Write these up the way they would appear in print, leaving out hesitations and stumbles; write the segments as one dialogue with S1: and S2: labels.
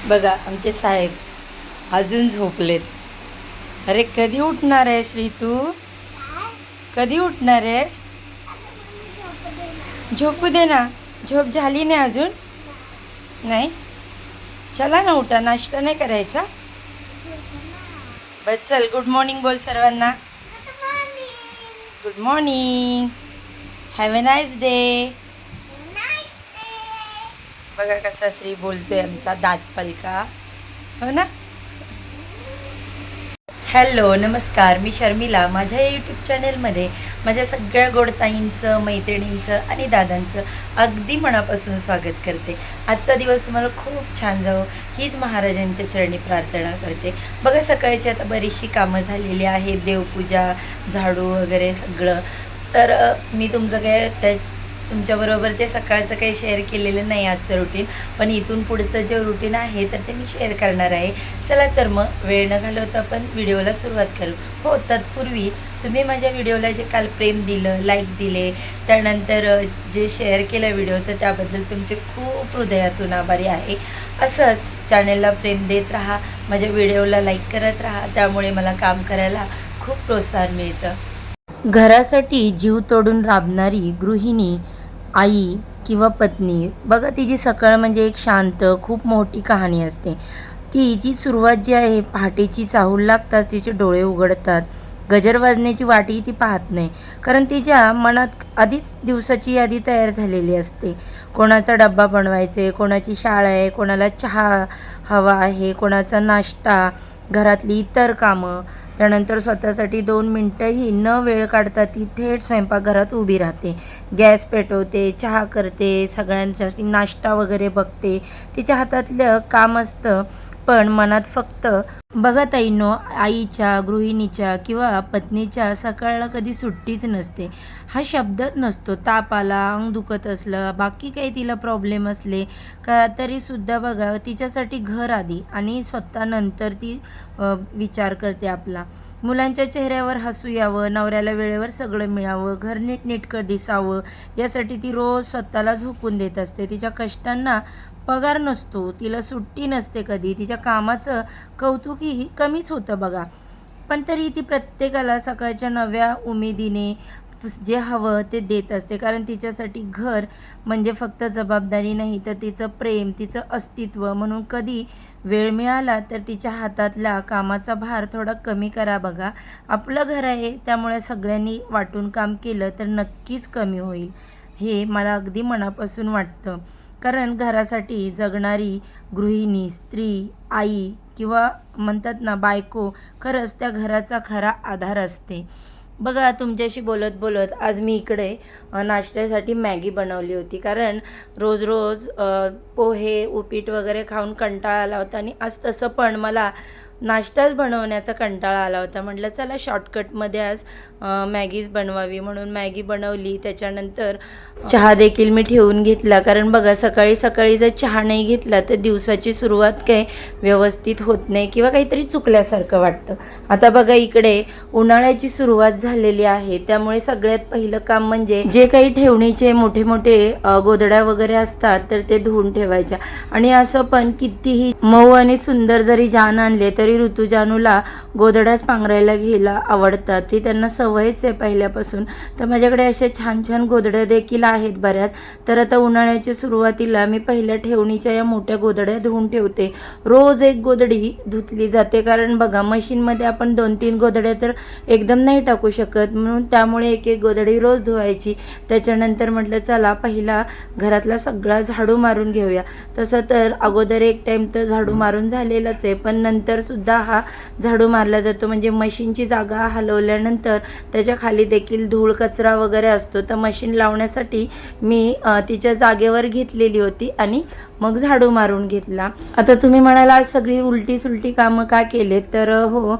S1: बघा आमचे साहेब अजून झोपलेत. अरे कधी उठणार आहे श्री तू? कधी उठणार आहेस? झोपू दे ना. झोप झाली नाही अजून? नाही. चला ना उठा, नाश्ता नाही करायचा? बस चल, गुड मॉर्निंग बोल सर्वांना. Good morning. Have a nice day. बघा कसा श्री बोलतोय आमचा दात पलका. हो ना. हॅलो नमस्कार, मी शर्मिला. माझ्या यूट्यूब चॅनेलमध्ये माझ्या सगळ्या गोडताईंचं, मैत्रिणींचं आणि दादांचं अगदी मनापासून स्वागत करते. आजचा दिवस तुम्हाला खूप छान जावो हीच महाराजांच्या चरणी प्रार्थना करते. बघा सकाळची आता बरीचशी कामं झालेली आहेत, देवपूजा, झाडू वगैरे सगळं. तर मी तुमचं काय तुमच्याबरोबर ते सकाळचं काही शेअर केलेलं नाही आजचं रुटीन, पण इथून पुढचं जे रुटीन आहे तर ते मी शेअर करणार आहे. चला तर मग वेळ न घालवता आपण व्हिडिओला सुरुवात करू. हो, तत्पूर्वी तुम्ही माझ्या व्हिडिओला जे काल प्रेम दिलं, लाईक दिले, त्यानंतर जे शेअर केलं व्हिडिओ, तर त्याबद्दल तुमचे खूप हृदयातून आभारी आहे. असंच चॅनलला प्रेम देत राहा, माझ्या व्हिडिओला लाईक करत राहा, त्यामुळे मला काम करायला खूप प्रोत्साहन मिळतं. घरासाठी जीव तोडून राबणारी गृहिणी, आई किंवा पत्नी, बघा तिची सकाळ म्हणजे एक शांत खूप मोठी कहाणी असते. तिची सुरुवात जी आहे, पहाटेची चाहूल लागताच तिचे डोळे उघडतात. गजर वाजण्याची वाटही ती पाहत नाही, कारण तिच्या मनात आधीच दिवसाची यादी तयार झालेली असते. कोणाचा डब्बा बनवायचे, कोणाची शाळा आहे, कोणाला चहा हवा आहे, कोणाचा नाश्ता, घरातली इतर कामं. त्यानंतर स्वतःसाठी 2 मिनटंही न वेळ काढता ती थेट स्वयंपाकघरात उभी राहते. गॅस पेटवते, चहा करते, सगळ्यांसाठी नाश्ता वगैरे बघते. तिच्या हातातलं काम असतं, पण मनात फक्त बघा ताईंनो, आईच्या, गृहिणीच्या किंवा पत्नीच्या सकाळला कधी सुट्टीच नसते. हा शब्दच नसतो. ताप आला, अंग दुखत असलं, बाकी काही तिला प्रॉब्लेम असले का तरीसुद्धा बघा तिच्यासाठी घर आधी आणि स्वतः नंतर ती विचार करते आपला. मुलांच्या चेहऱ्यावर हसू यावं, नवऱ्याला वेळेवर सगळं मिळावं, घर नीटनेटकं दिसावं, यासाठी ती रोज स्वतःला झोकून देत असते. तिच्या कष्टांना पगार नसतो, तिला सुट्टी नसते कधी, तिच्या कामाचं कौतुकही कमीच होतं बघा. पण तरी ती प्रत्येकाला सकाळच्या नव्या उमेदीने जे हवं ते देत असते, कारण तिच्यासाठी घर म्हणजे फक्त जबाबदारी नाही, तर तिचं प्रेम, तिचं अस्तित्व. म्हणून कधी वेळ मिळाला तर तिच्या हातातला कामाचा भार थोडा कमी करा बघा. आपलं घर आहे, त्यामुळे सगळ्यांनी वाटून काम केलं तर नक्कीच कमी होईल, हे मला अगदी मनापासून वाटतं. कारण घरासाठी जगणारी गृहिणी, स्त्री, आई किंवा म्हणतात ना बायको, खरंच त्या घराचा खरा आधार असते. बघा तुमच्याशी बोलत बोलत आज मी इकडे नाश्त्यासाठी मॅगी बनवली होती, कारण रोज रोज पोहे, उपीट वगैरे खाऊन कंटाळा आला होता आणि आज तसं पण मला नाश्ताच बनवण्याचा कंटाळा आला होता. म्हटलं चला शॉर्टकटमध्ये आज मॅगीच बनवावी, म्हणून मॅगी बनवली. त्याच्यानंतर चहा देखील मी ठेवून घेतला, कारण बघा सकाळी सकाळी जर चहा नाही घेतला तर दिवसाची सुरुवात काही व्यवस्थित होत नाही किंवा काहीतरी चुकल्यासारखं वाटतं. आता बघा इकडे उन्हाळ्याची सुरुवात झालेली आहे, त्यामुळे सगळ्यात पहिलं काम म्हणजे जे काही ठेवणीचे मोठे मोठे गोधड्या वगैरे असतात तर ते धुवून ठेवायच्या. आणि असं पण कितीही मऊ आणि सुंदर जरी जान आणले तरी ऋतुजानूला गोधड्याच पांघरायला घ्यायला आवडतात, ती त्यांना सवयच आहे पहिल्यापासून. तर माझ्याकडे अशा छान छान गोधड्या देखील आहेत बऱ्याच. तर आता उन्हाळ्याच्या सुरुवातीला मी पहिल्या ठेवणीच्या या मोठ्या गोधड्या धुवून ठेवते. रोज एक गोधडी धुतली जाते, कारण बघा मशीनमध्ये आपण 2-3 गोधड्या तर एकदम नाही टाकू शकत, म्हणून त्यामुळे एक एक गोधडी रोज धुवायची. त्याच्यानंतर म्हटलं चला पहिला घरातला सगळा झाडू मारून घेऊया. तसं तर अगोदर एक टाईम तर झाडू मारून झालेलाच आहे, पण नंतर सुद्धा हा झाडू मारला जातो. म्हणजे मशीनची जागा हलवल्यानंतर त्याच्या खाली देखील धूळ कचरा वगैरे असतो, तर मशीन लावण्यासाठी मी तिच्या जागेवर घेतलेली होती आणि मग झाडू मारून घेतला. आता तुम्ही म्हणाला आज सगळी उलटी सुलटी कामं का केलेत, तर हो,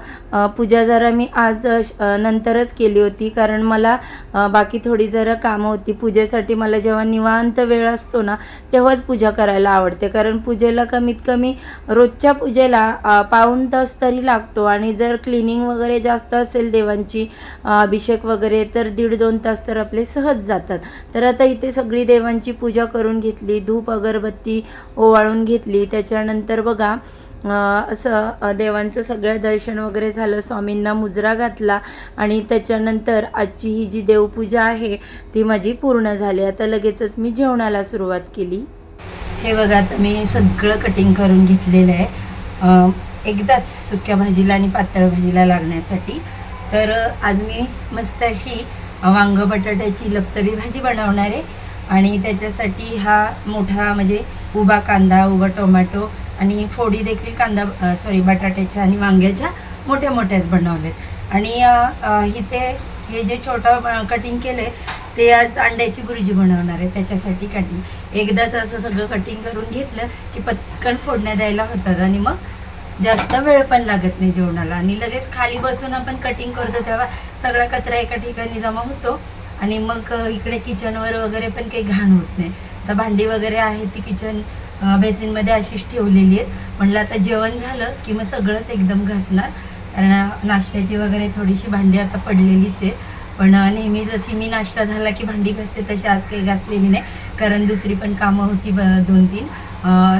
S1: पूजा जरा मी आज नंतरच केली होती, कारण मला बाकी थोडी जरा कामं होती. पूजेसाठी मला जेव्हा निवांत वेळ असतो ना तेव्हाच पूजा करायला आवडते, कारण पूजेला कमीत कमी रोजच्या पूजेला 1.5 तास तरी लागतो आणि जर क्लिनिंग वगैरे जास्त असेल देवांची अभिषेक वगैरे तर 1.5-2 तास तर आपले सहज जातात. तर आता इथे सगळी देवांची पूजा करून घेतली, धूप अगरबत्ती ओवाळून घेतली. त्याच्यानंतर बघा असं देवांचं सगळं दर्शन वगैरे झालं, स्वामींना मुजरा घातला आणि त्याच्यानंतर आजची ही जी देवपूजा आहे ती माझी पूर्ण झाली. आता लगेचच मी जेवणाला सुरुवात केली. हे बघा आता मी सगळं कटिंग करून घेतलेलं आहे एकदाच सुक्या भाजीला आणि पातळ भाजीला लागण्यासाठी. तर आज मी मस्त अशी वांग बटाट्याची लपतबी भाजी बनवणार आहे आणि त्याच्यासाठी हा मोठा म्हणजे उभा कांदा, उभा टोमॅटो आणि फोडी देखील बटाट्याच्या आणि वांग्याच्या मोठ्या मोठ्याच बनवलेत. आणि इथे हे जे छोटं कटिंग केले ते आज अंड्याची भुर्जी बनवणार आहे, त्याच्यासाठी कटिंग एकदाच असं सगळं कटिंग करून घेतलं की पटकन फोडण्या द्यायला होतात आणि मग जास्त वेळ पण लागत नाही जेवणाला. आणि लगेच खाली बसून आपण कटिंग करतो तेव्हा सगळा कचरा एका ठिकाणी जमा होतो आणि मग इकडे किचनवर वगैरे पण काही घाण होत नाही. तर भांडी वगैरे आहे ती किचन बेसिनमध्ये अशीच ठेवलेली आहेत. म्हटलं आता जेवण झालं की मग सगळंच एकदम घासणार, कारण नाश्त्याची वगैरे थोडीशी भांडी आता पडलेलीच आहे. पण नेहमी जशी मी नाश्ता झाला की भांडी घासते तशी आज काही घासलेली नाही, कारण दुसरी पण कामं होती 2-3.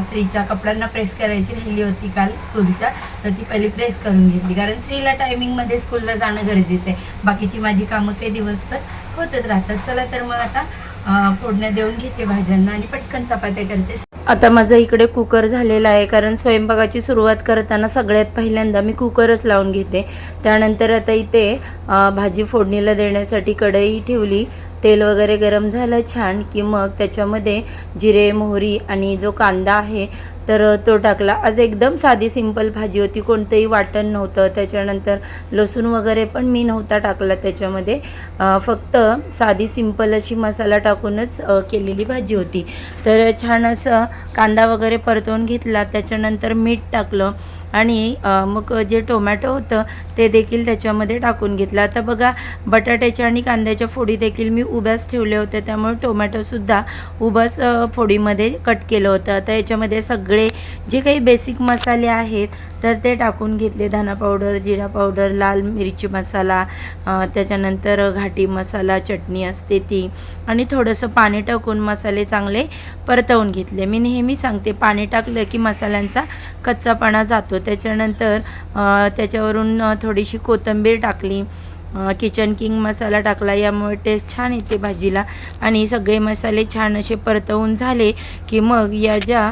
S1: श्रीच्या कपड्यांना प्रेस करायची राहिली होती काल स्कूलच्या, तर ती पहिली प्रेस करून घेतली, कारण श्रीला टायमिंगमध्ये स्कूलला जाणं गरजेचं आहे. बाकीची माझी कामं काही दिवसभर होतच राहतात. चला तर मग आता फोडण्या देऊन घेते भाज्यांना आणि पटकन चपात्या करते. आता माझं इकडे कुकर झालेला आहे, कारण स्वयंपाकाची सुरुवात करताना सगळ्यात पहिल्यांदा मी कुकरच लावून घेते. त्यानंतर आता इथे भाजी फोडणीला देण्यासाठी कढई ठेवली. तेल वगैरे गरम झालं छान की मग त्याच्यामध्ये जिरे, मोहरी आणि जो कांदा आहे तर तो टाकला. आज एकदम साधी सिंपल भाजी होती, कोणतंही वाटण नव्हतं. त्याच्यानंतर लसूण वगैरे पण मी नव्हता टाकला त्याच्यामध्ये, फक्त साधी सिंपल अशी मसाला टाकूनच केलेली भाजी होती. तर छान असं कांदा वगैरे परतवून घेतला. त्याच्यानंतर मीठ टाकलं आणि मग जे टोमॅटो होतं ते देखील त्याच्यामध्ये टाकून घेतलं. आता बघा बटाट्याच्या आणि कांद्याच्या फोडी देखील मी उभ्याच ठेवल्या होत्या, त्यामुळे टोमॅटोसुद्धा उभ्याच फोडीमध्ये कट केलं होतं. आता याच्यामध्ये सगळे जे काही बेसिक मसाले आहेत तर ते टाकून घेतले. धना पावडर, जिरा पावडर, लाल मिरची मसाला, त्याच्यानंतर घाटी मसाला, चटणी असते ती, आणि थोडंसं पाणी टाकून मसाले चांगले परतवून घेतले. मी नेहमी सांगते पाणी टाकलं की मसाल्यांचा कच्चापणा जातो. त्याच्यानंतर त्याच्यावरून थोडीशी कोथिंबीर टाकली, किचन किंग मसाला टाकला, यामुळे टेस्ट छान येते भाजीला. आणि सगळे मसाले छान असे परतवून झाले की मग या ज्या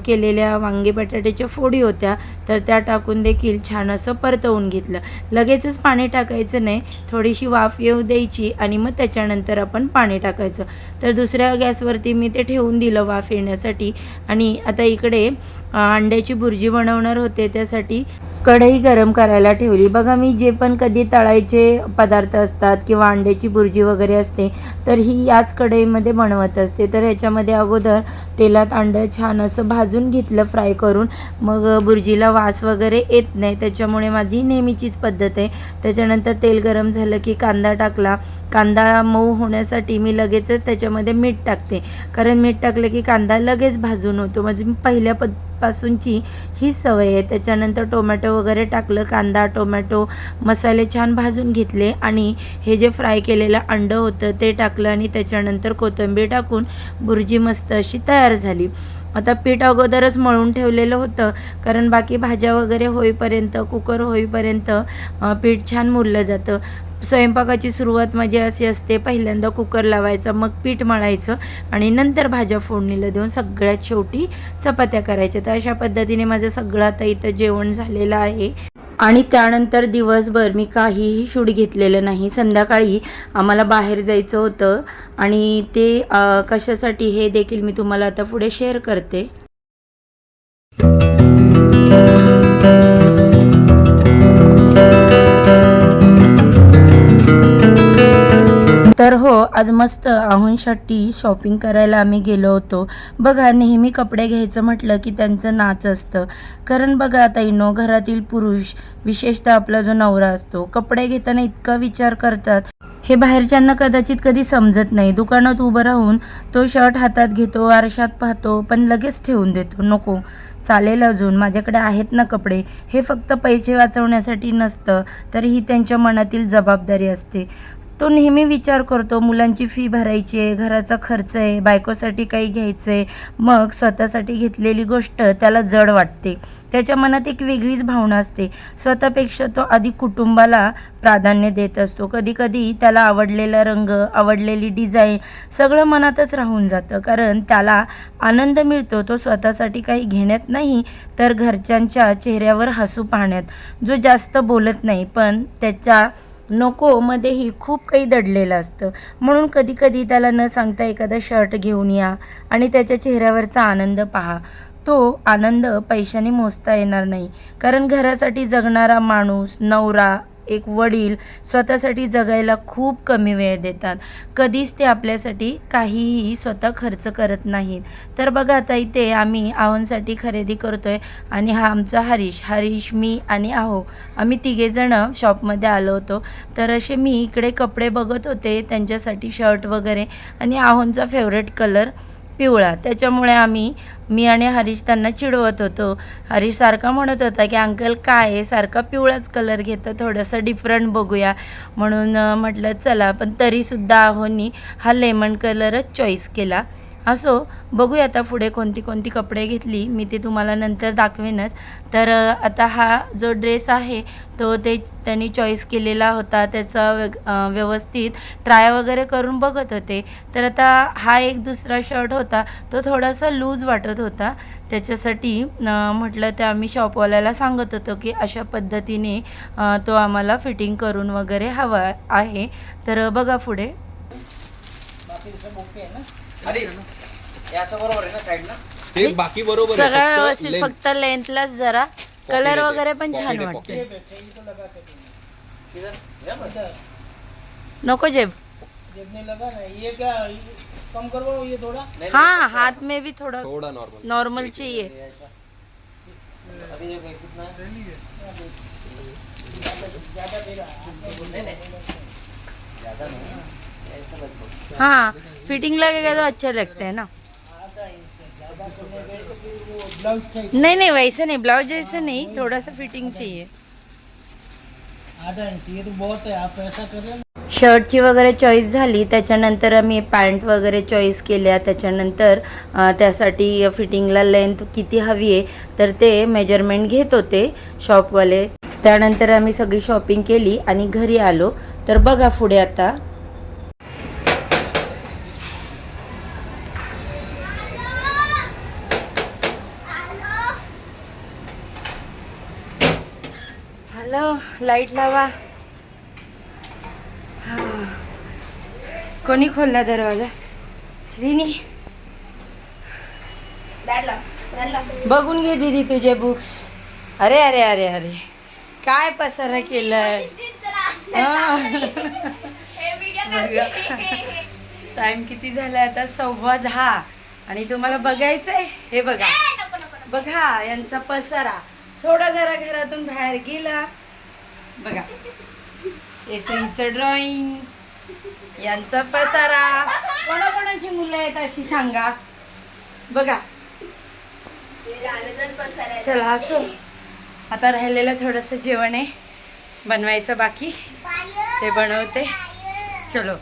S1: केलेल्या वांगे बटाट्याच्या फोडी होत्या तर त्या टाकून देखील छान असं परतवून घेतलं. लगेचच पाणी टाकायचं नाही, थोडीशी वाफ येऊ द्यायची आणि मग त्याच्यानंतर आपण पाणी टाकायचं. तर दुसऱ्या गॅसवरती मी ते ठेवून दिलं वाफ येण्यासाठी. आणि आता इकडे अंड्याची भुर्जी बनवणार होते, त्यासाठी कढई गरम करायला ठेवली. बघा मी जे पण कधी तळायचे पदार्थ असतात किंवा अंड्याची भुर्जी वगैरे असते तर ही याच कढईमध्ये बनवत असते. तर ह्याच्यामध्ये अगोदर तेलात अंडं छान असं भाजून घेतलं फ्राय करून, मग भुर्जीला वास वगैरे येत नाही, त्याच्यामुळे माझी नेहमीचीच पद्धत आहे. त्याच्यानंतर तेल गरम झालं की कांदा टाकला. कांदा मऊ होण्यासाठी मी लगेचच त्याच्यामध्ये मीठ टाकते, कारण मीठ टाकलं की कांदा लगेच भाजून होतो. म्हणजे मी पहिल्यापासूनची ही सवय आहे. त्याच्यानंतर टोमॅटो वगैरे टाकलं, कांदा टोमॅटो मसाले छान भाजून घेतले आणि हे जे फ्राय केलेलं अंडं होतं ते टाकलं आणि त्याच्यानंतर कोथिंबीर टाकून भुर्जी मस्त अशी तयार झाली. आता पीठ अगोदरच मळून ठेवलेलं होतं, कारण बाकी भाज्या वगैरे होईपर्यंत, कुकर होईपर्यंत पीठ छान मुरलं जातं. स्वयंपाकाची सुरुवात माझी अशी असते, पहिल्यांदा कुकर लावायचा, मग पीठ मळायचं आणि नंतर भाज्या फोडणीला देऊन सगळ्यात शेवटी चपात्या करायच्या. तर अशा पद्धतीने माझं सगळं आता इथं जेवण झालेलं आहे. आणि त्यानंतर दिवसभर मी काहीही शूट घेतलेलं नाही. संध्याकाळी आम्हाला बाहेर जायचं होतं आणि ते कशासाठी हे देखील मी तुम्हाला आता पुढे शेअर करते. तर हो, आज मस्त आहुंसाठी शॉपिंग करायला आम्ही गेलो होतो. बघा नेहमी कपडे घ्यायचं म्हटलं की त्यांचं नाच असतं, कारण बघा आता घरातील पुरुष, विशेषतः आपला जो नवरा असतो, कपडे घेताना इतका विचार करतात. हे बाहेरच्यांना कदाचित कधी समजत नाही. दुकानात उभं राहून तो शर्ट हातात घेतो, आरशात पाहतो, पण लगेच ठेवून देतो. नको, चालेल, अजून माझ्याकडे आहेत ना कपडे. हे फक्त पैसे वाचवण्यासाठी नसतं, तर ही त्यांच्या मनातील जबाबदारी असते. तो नेहमी विचार करतो, मुलांची फी भरायची आहे, घराचा खर्च आहे, बायकोसाठी काही घ्यायचं आहे. मग स्वतःसाठी घेतलेली गोष्ट त्याला जड वाटते. त्याच्या मनात एक वेगळीच भावना असते. स्वतःपेक्षा तो आधी कुटुंबाला प्राधान्य देत असतो. कधीकधी त्याला आवडलेला रंग, आवडलेली डिझाईन सगळं मनातच राहून जातं, कारण त्याला आनंद मिळतो तो स्वतःसाठी काही घेण्यात नाही, तर घरच्यांच्या चेहऱ्यावर हसू पाहण्यात. जो जास्त बोलत नाही, पण त्याच्या नको मध्येही खूप काही दडलेलं असतं. म्हणून कधीकधी त्याला न सांगता एखादा शर्ट घेऊन या आणि त्याच्या चेहऱ्यावरचा आनंद पहा. तो आनंद पैशाने मोजता येणार नाही, कारण घरासाठी जगणारा माणूस, नवरा, एक वडील स्वतःसाठी जगायला खूप कमी वेळ देतात. कधीच ते आपल्यासाठी काहीही स्वतः खर्च करत नाहीत. तर बघा, आता इथे आम्ही आहोंसाठी खरेदी करतोय आणि हा आमचा हरीश, मी आणि आम्ही तिघेजणं शॉपमध्ये आलो होतो. तर असे मी इकडे कपडे बघत होते त्यांच्यासाठी, शर्ट वगैरे, आणि आहोंचा फेवरेट कलर पिवळा. त्याच्यामुळे मी आणि हरीश त्यांना चिडवत होतो. हरीश सारखा म्हणत होता की अंकल काय आहे, सारखा पिवळाच कलर घेतं, थोडंसं डिफरंट बघूया. म्हणून म्हटलं चला, पण तरीसुद्धा आहोंनी हा लेमन कलरच चॉईस केला. असो, बघूया आता पुढे कोणती कपडे घेतली मी ते तुम्हाला नंतर दाखवेनच. तर आता हा जो ड्रेस आहे तो त्यांनी चॉईस केलेला होता. त्याचा व्यवस्थित ट्राय वगैरे करून बघत होते. तर आता हा एक दुसरा शर्ट होता, तो थोडासा लूज वाटत होता. त्याच्यासाठी म्हटलं ते आम्ही शॉपवाल्याला सांगत होतो की अशा पद्धतीने तो आम्हाला फिटिंग करून वगैरे हवा आहे. तर बघा पुढे.
S2: अरे हे असं बरोबर आहे ना साईडला, ते बाकी बरोबर आहे,
S1: सगळं व्यवस्थित, फक्त लेंथलाच जरा कलर वगैरे पण छान वाटते. नको जेब
S3: लगा ना, ये क्या कम करवाओ ये थोड़ा.
S1: हाँ, हाथ में भी थोड़ा
S2: थोड़ा
S1: नॉर्मल चाहिए.
S2: अभी देखो कितना ज्यादा नहीं, ऐसा लगता है.
S1: हाँ, फिटिंग लगेगा तो अच्छा लगता है ना. नहीं वैसे नहीं, ब्लाउज जैसे नहीं, थोड़ा सा फिटिंग चाहिए.
S3: आधा इंच ये तो बहुत है, आप ऐसा करिए.
S1: शर्टची वगैरे चॉईस झाली. त्याच्यानंतर आम्ही पॅन्ट वगैरे चॉईस केल्या. त्याच्यानंतर त्यासाठी फिटिंगला लेंथ किती हवी आहे तर ते मेजरमेंट घेत होते शॉपवाले. त्यानंतर आम्ही सगळी शॉपिंग केली आणि घरी आलो. तर बघा पुढे आता. हॅलो, लाईट लावा. कोणी खोलला दरवाजा? श्रीनी. बघून घे दीदी तुझे बुक्स. अरे अरे अरे अरे, काय पसारा केलाय. टाइम किती झालाय आता? 10:15. आणि तुम्हाला बघायचंय? हे बघा बघा यांचा पसारा. थोडा जरा घरातून बाहेर गेला. बघा, एसईचं ड्रॉइंग, यांचा पसारा. कोणाकोणाची मुलं आहेत अशी सांगा. बघा, चला असो. आता राहिलेलं थोडंसं जेवण आहे बनवायचं बाकी, ते बनवते. चलो.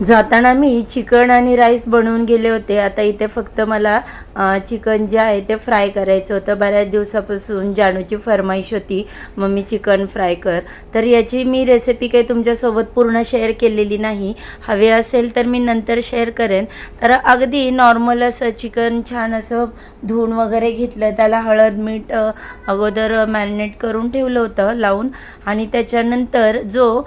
S1: जाताना मी चिकन आणि राईस बनवून गेले होते. आता इथे फक्त मला चिकन जे आहे ते फ्राय करायचं होतं. बऱ्याच दिवसापासून जानूची फरमाईश होती, मम्मी चिकन फ्राय कर. तर याची मी रेसिपी काही तुमच्यासोबत पूर्ण शेअर केलेली नाही. हवे असेल तर मी नंतर शेअर करेन. तर अगदी नॉर्मल असं चिकन छान असं धुवून वगैरे घेतलं. त्याला हळद मीठ अगोदर मॅरिनेट करून ठेवलं होतं लावून. आणि त्याच्यानंतर जो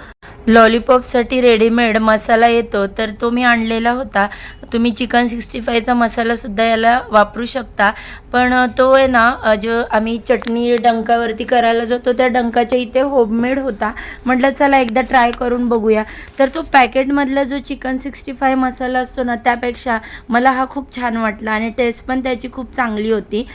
S1: लॉलीपॉपसाठी रेडीमेड मसाला येतो तर तो मी आणलेला होता. तुम्ही चिकन 65चा मसालासुद्धा याला वापरू शकता. पण तो आहे ना जो आम्ही चटणी डंकावरती करायला जातो त्या डंकाच्या इथे होममेड होता. म्हटलं चला एकदा ट्राय करून बघूया. तर तो पॅकेटमधला जो चिकन 65 मसाला असतो ना त्यापेक्षा मला हा खूप छान वाटला आणि टेस्ट पण त्याची खूप चांगली होती.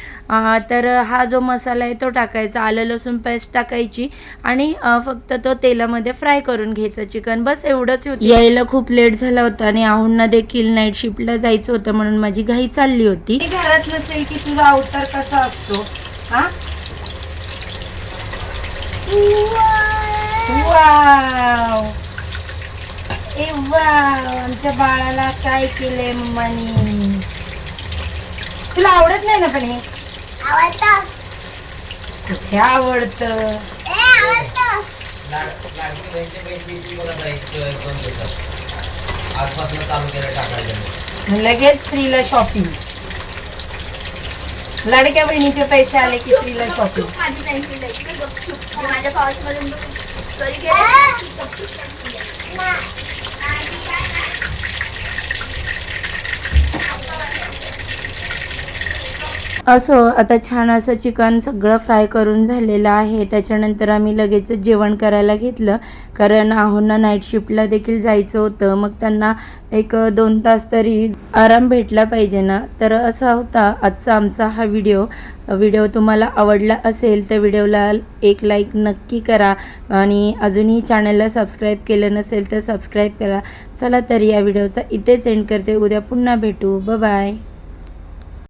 S1: तर हा जो मसाला आहे तो टाकायचा, आलं लसूण पेस्ट टाकायची आणि फक्त तो तेलामध्ये फ्राय करून घ्यायचा चिकन. बस एवढंच होतं. यायला खूप लेट झाला होता आणि आहुंना देखील नाईट शिफ्टला जायचं होतं म्हणून माझी घाई चालली होती. घरात नसेल की तुझा अवतार कसा असतो हा. वाव ए वाव, आमच्या बाळाला काय केलंय मम्मानी. तुला आवडत नाही ना पण हे. कुठे आवडतं.
S2: लाडकी बहिणीचे पैसे बघा आजपासून चालू केलं टाकायचं.
S1: लगेच श्रीला शॉपिंग. लाडक्या बहिणीचे पैसे आले की श्रीला शॉपिंग.
S4: माझ्या पाऊसमधून
S1: असो, आता छान असं चिकन सगळं फ्राय करून झालेलं आहे. त्याच्यानंतर आम्ही लगेच जेवण करायला घेतलं कारण आहोंना नाईट शिफ्टला देखील जायचं होतं. मग त्यांना 1-2 तास तरी आराम भेटला पाहिजे ना. तर असा होता आजचा आमचा हा व्हिडिओ तुम्हाला आवडला असेल तर व्हिडिओला एक लाईक नक्की करा आणि अजूनही चॅनलला सबस्क्राईब केलं नसेल तर सबस्क्राईब करा. चला तर या व्हिडिओचा इथेच एंड करते. उद्या पुन्हा भेटू. बाय.